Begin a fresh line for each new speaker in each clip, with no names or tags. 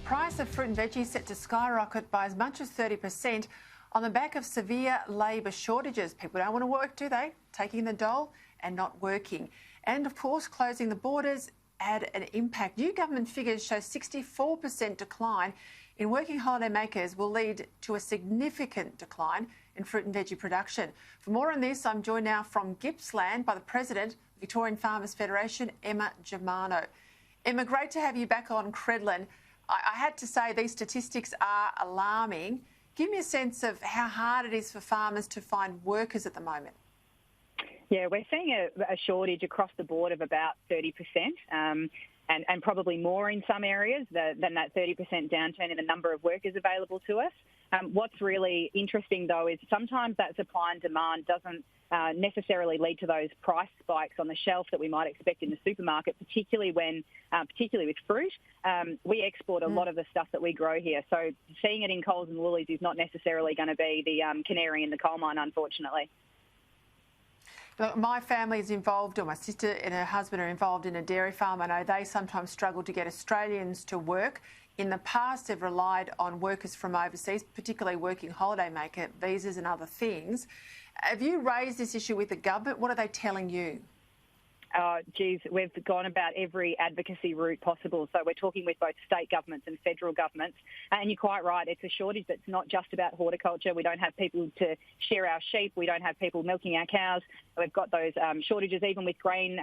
price of fruit and veggies set to skyrocket by as much as 30% on the back of severe labour shortages. People don't want to work, do they? Taking the dole and not working. And of course, closing the borders had an impact. New government figures show 64% decline in working holiday makers will lead to a significant decline in fruit and veggie production. For more on this, I'm joined now from Gippsland by the President of the Victorian Farmers Federation, Emma Germano. Emma, great to have you back on Credlin. I had to say these statistics are alarming. Give me a sense of how hard it is for farmers to find workers at the moment.
Yeah, we're seeing a shortage across the board of about 30%, and probably more in some areas than that 30% downturn in the number of workers available to us. What's really interesting, though, is sometimes that supply and demand doesn't necessarily lead to those price spikes on the shelf that we might expect in the supermarket, particularly with fruit. We export a lot of the stuff that we grow here, so seeing it in Coles and Woolies is not necessarily going to be the canary in the coal mine, unfortunately.
Look, my family is involved, or my sister and her husband are involved in a dairy farm. I know they sometimes struggle to get Australians to work. In the past, they've relied on workers from overseas, particularly working holiday maker visas and other things. Have you raised this issue with the government? What are they telling you? We've
gone about every advocacy route possible. So we're talking with both state governments and federal governments. And you're quite right, it's a shortage that's not just about horticulture. We don't have people to shear our sheep. We don't have people milking our cows. We've got those shortages even with grain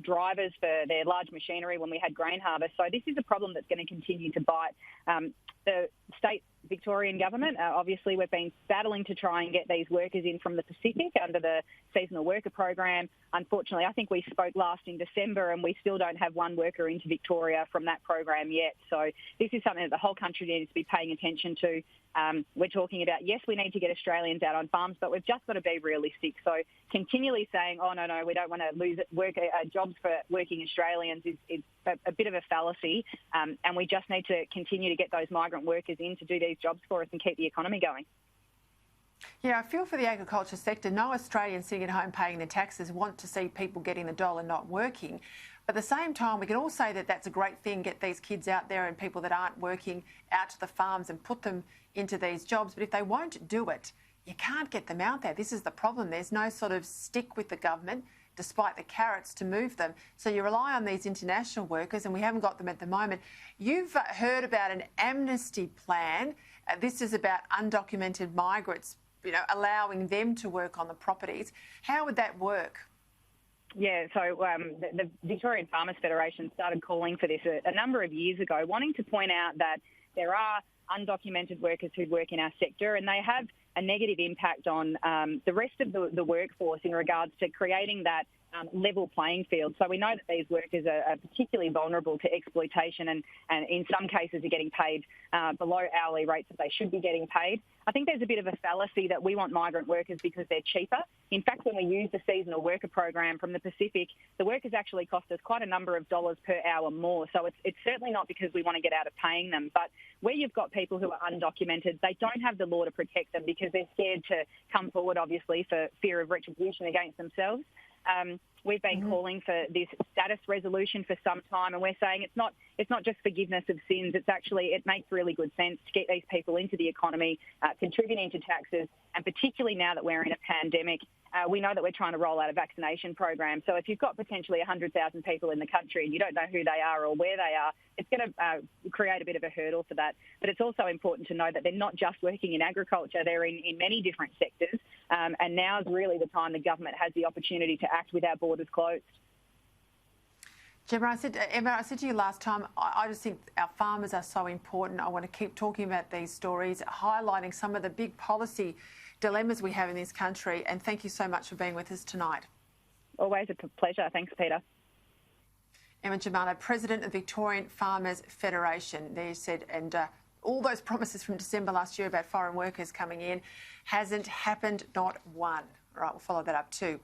drivers for their large machinery when we had grain harvest. So this is a problem that's going to continue to bite. The state Victorian government, obviously we've been battling to try and get these workers in from the Pacific under the seasonal worker program. Unfortunately, I think we spoke last in December and we still don't have one worker into Victoria from that program yet. So this is something that the whole country needs to be paying attention to. We're talking about, yes, we need to get Australians out on farms, but we've just got to be realistic. So continually saying, oh, no, we don't want to lose jobs for working Australians is a bit of a fallacy. And we just need to continue to get those migrant workers in to do these jobs for us and keep the economy going.
Yeah, I feel for the agriculture sector. No Australians sitting at home paying their taxes want to see people getting the dollar not working. But at the same time, we can all say that that's a great thing, get these kids out there and people that aren't working out to the farms and put them into these jobs. But if they won't do it, you can't get them out there. This is the problem. There's no sort of stick with the government, despite the carrots, to move them. So you rely on these international workers, and we haven't got them at the moment. You've heard about an amnesty plan. This is about undocumented migrants, allowing them to work on the properties. How would that work?
Yeah, so the Victorian Farmers Federation started calling for this a number of years ago, wanting to point out that there are undocumented workers who work in our sector and they have a negative impact on the rest of the workforce in regards to creating that level playing field. So we know that these workers are particularly vulnerable to exploitation and in some cases are getting paid below hourly rates that they should be getting paid. I think there's a bit of a fallacy that we want migrant workers because they're cheaper. In fact, when we use the seasonal worker program from the Pacific, the workers actually cost us quite a number of dollars per hour more. So it's certainly not because we want to get out of paying them. But where you've got people who are undocumented, they don't have the law to protect them because they're scared to come forward, obviously, for fear of retribution against themselves. We've been calling for this status resolution for some time, and we're saying it's not just forgiveness of sins. It makes really good sense to get these people into the economy, contributing to taxes, and particularly now that we're in a pandemic, we know that we're trying to roll out a vaccination program. So if you've got potentially 100,000 people in the country and you don't know who they are or where they are, it's going to create a bit of a hurdle for that. But it's also important to know that they're not just working in agriculture, they're in many different sectors. And now is really the time the government has the opportunity to act with our borders closed.
Emma, I said to you last time, I just think our farmers are so important. I want to keep talking about these stories, highlighting some of the big policy dilemmas we have in this country. And thank you so much for being with us tonight.
Always a pleasure. Thanks, Peta.
Emma Germano, President of the Victorian Farmers Federation. There you said, and all those promises from December last year about foreign workers coming in hasn't happened, not one. All right, we'll follow that up too.